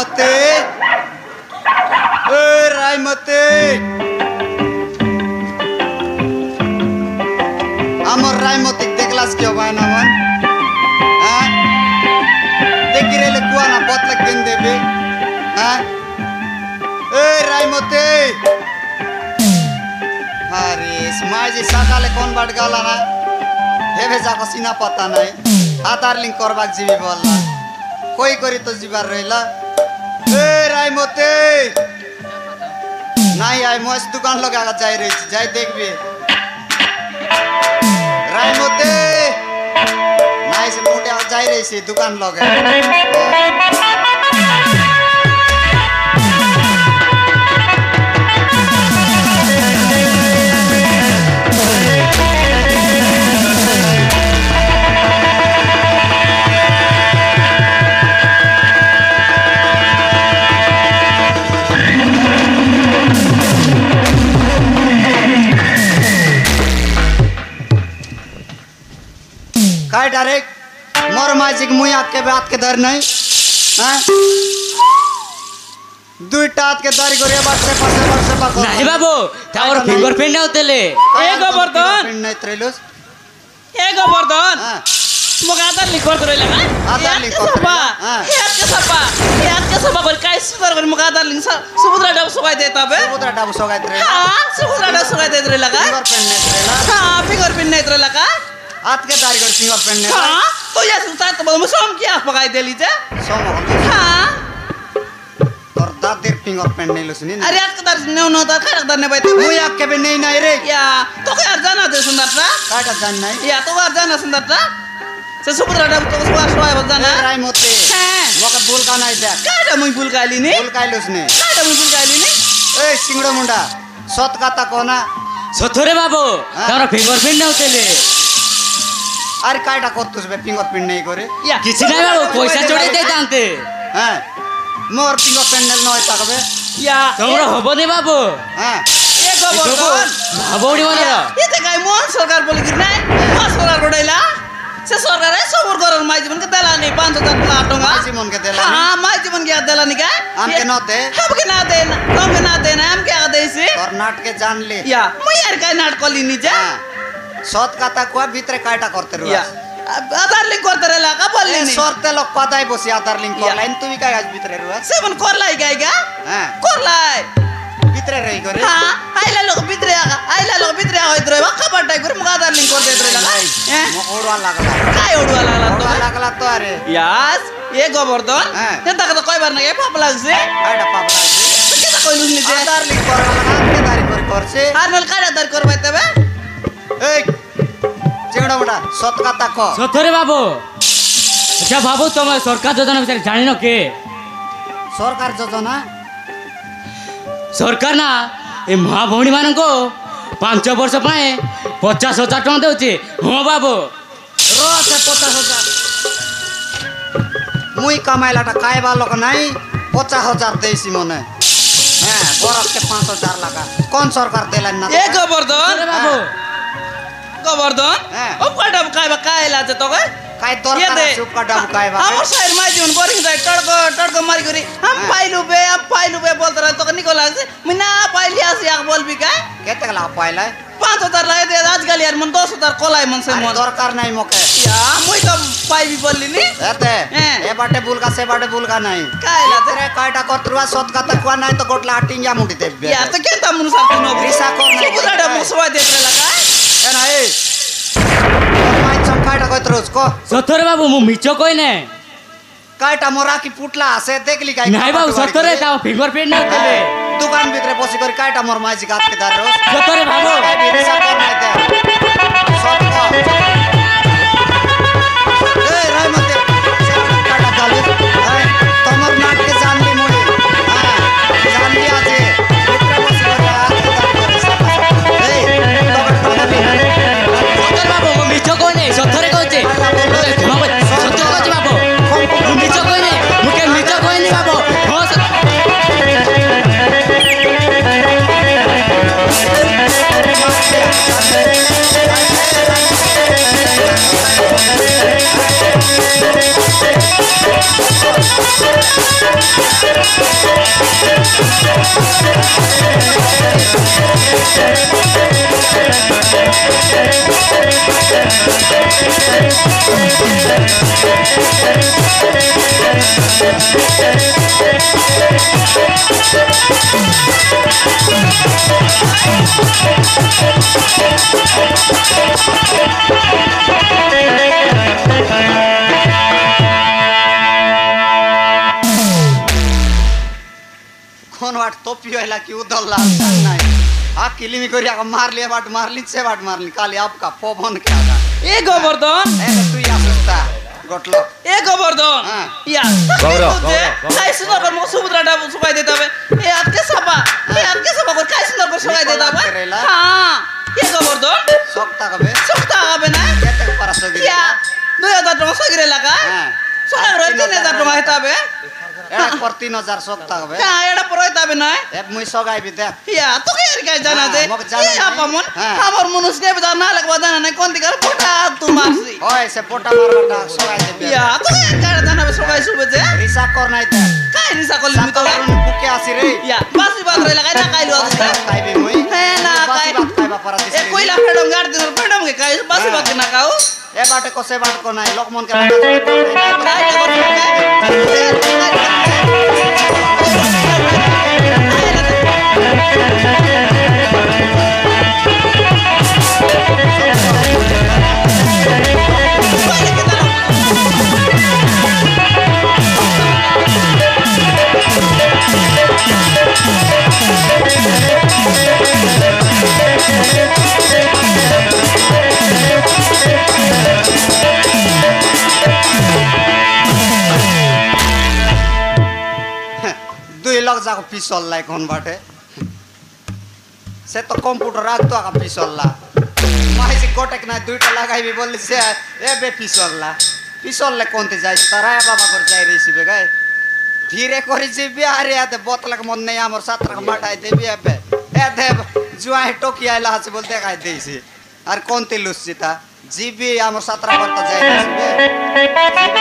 রাইমতে এ রাইমতে আমার রাইমতিক দেখলাস কেউ পায় না মন হ্যাঁ দেখি রেলে কুয়া না বদলা কেন দেবে হ্যাঁ এ রাইমতে আরে মাঝে সকালে কোন বাট গলা না হেবে যাক সিনা পাতা নাই আধার লিঙ্ক করবাক যাবি বললা কই করি তো যাবার রইলা এ রাইমতে নাই আই মস দোকান লগে আগা যাই রইছি যাই দেখবি রাইমতে নাই সে মোটে আগা যাই রইছি দোকান লগে काय डायरेक्ट मोर माजिक मुई आके बात के दर नहीं हैं दुईटा हाथ के दारी करे बसे पाको नाही बाबू तावर फिंगरप्रिंट होतेले ए गोवर्धन नहीं त्रेलुस ए गोवर्धन मग आधार लिंक करतो रे लगा आधार लिंक करतो याद के सपा बोल काय सुधार कर मग आधार लिंक समुद्र डाब सोगाय देता बे समुद्र डाब सोगाय रे हां समुद्र डाब सोगाय देत रे लगा फिंगरप्रिंट नहीं त्रेला हां फिंगरप्रिंट नहीं रे लगा हाथ के दारी कर फिंगरप्रिंट नहीं हां तो ये सुता तो बोल सोम क्या पकाई देली जे सोम हां और दादर फिंगरप्रिंट नहीं लुसनी अरे आज के दार ने न दा खरक दार ने बाई मुई आके भी नहीं रे या तो क्या जाना दे सुंदरता काटा जान नहीं या तो यार जाना सुंदरता से समुद्र डाब तो सोया बजाना राइमते हां मका बुल का नहीं दे काटा मुई बुलकाली नी बुलकाइलुस ने काटा मुई बुलकाली नी ए सिंगड़ो मुंडा सत काता कोना सथरे बाबू तावर फिंगरप्रिंट होतेले अरे काटा करतुस बे फिंगरप्रिंट नहीं करे या किछि ना बाबू पैसा चोरी दे दांते हैं मोर फिंगरप्रिंट नहीं ताकबे या तमरो हबने बाबू हैं ए गोवर्धन भाबोडी वाला ये ते काय मोहन सरकार बोली कि नाही मोहन सरकार गोडायला से सरकार है सबूर करन माई जीवन के देला नहीं 5000 प्लाट होगा माई जीवन के देला हां माई जीवन के देला नहीं का हम के नते हम के ना देना हम के ना देना हम क्या दे से कर्नाटक के जान ले या मैं यार काय नाटक ली नी जा सत काता को भीतर काटा करते रहो या आधार लिंक करते रहला का बोल नी सरते लोग पताई बसी आधार लिंक कर लाइन तू भी काय आज भीतर रहो सेवन कर लाई गायगा हां कर लाई भीतर रही करे हां आइला लोग भीतर होइत रे बा खबर टाइ कर मुगा आधार लिंक कर देत रे लगा म ओडवा लागला काय ओडवा लागला तो अरे यास ये गोवर्धन ते तक तो कोई बार नहीं पाप लागसे आडा पाप लागसे के त कोइलुस नि जे आधार लिंक कर लगा के दारी कर करसे हारनल काय आधार कर बाई तबे ए जेड़ा बड़ा सत काता को सथरे बाबू अच्छा बाबू तुम सरकार योजना विषय जानि न के सरकार योजना सरकार ना ए महा भौणी मान को 5 वर्ष पाए 50,000 टका देउची हां बाबू रोज 50,000 मुई कमाइलाटा खाइबा लोक नहीं 50,000 देसी मने हां बरस के 5,000 लगा कौन सरकार देला ना ए गोवर्धन बाबू गोवर्धन अब काटा काय लाते तो काय दरकार सुप का डाब काय बा हम शहर में जीवन बोरिंग जाय टड़को मारी करी हम पाइलु बे बोलत रह तो निको लागसे मिना पाइली आसी आक बोल भी का केते ला पाइला 5,000 लाए दे आजकल यार मन 10,000 कोलाई मन से मन दरकार नहीं मोके या मुई तो पाइ भी बोलली नी एते ए बाटे बुलका से बाटे बुलका नहीं काय लाते रे काटा करतरुआ सत का तकवा नहीं तो गोटला हटिंगा मुंडी देबे या तो के त मुन सा नो रिसा कर नहीं बुलाडा मुसवा देत रे लगा ए ना ए माई चमकाटा करतरुस को सथरे बाबू मु मिचो कोई ने काटा मोरा की पुटला से देखली काय नाही बाबू सथरे ता फिंगरप्रिंट न होतेले दुकान भीतर बसी कर काटा मोर माजी गात के दार रोज सथरे बाबू काय रिसा कर नहीं दे सब को ए राय मते काटा गाली तमर नाट के जान ली मोड़ी हां जान ली आज भीतर बसी कर सथरे बाबू मु मिचो कोई ने सथरे कहचे सथरे कहचे बाबू मु मिचो कोई ने मुके मिचो कोई ने बाबू हो कोण वाट टोपी व्हायला की उदलला सांग नाही हा किलिमी करी आका मारली बाट मारली से बाट मारली काली आपका फोबन के आका ए गोवर्धन ए तू या सुस्ता गोटलो ए गोवर्धन हाँ। या काय सुंदर कर मग सुभद्राटा सुकाय देता बे ए आज के सभा कर काय सुंदर कर सुकाय देता बे करेला? हां ए गोवर्धन सोक्ता कबे सुकता आबे ना केते पारा सगी या 2000 टका सगिरेला का हां सोना रे 3000 टका हेता बे एडा पर 3000 सोक्ता कबे का एडा परयता बे ना ए मुई सगाई भी दे या तू काय जाना हाँ, दे मग जाना ए नाही. आपमन हाँ. हमर मनुष्य के ना लगवा जाना नाही कोणती कर पोटा तू मारसी ओय से पोटा मारबाटा सगाई दे या तू काय जाना बे सगाई सुबे जे रिसा कर नाही दे काय निसा कोली मी तो सातरून पुके आसी रे या बासी बात रहिला काय ना कायलो बासी आता बात खाइबी मुई हे ना बासी काय बात खाइबा परा ए दिसली कोइला फेडम गाड़ दिन फेडम के काय बासी हाँ. बात ना काऊ ए बाटे को से बाट को नाही लोकमन के बाटे काय दुई लग जाको पिसल लाई कोन बाटे से तो कंप्यूटर राख तो आका पिसलला माई से कोटक ना दुईटा लगाइबी बोलली से ए बे पिसलला पिसलले कोनते जाई तराया बाबा कर जाई रही बे गाय धीरे करी जीबी अरे आते बोतलक मन नहीं हमर सात्रक माटाई देबी एबे ए देव जुआई टोकी आइला हसे बोलते गाय देसी अरे कोनते लुसिता जीबी हमर सात्रा बता जाई रही बे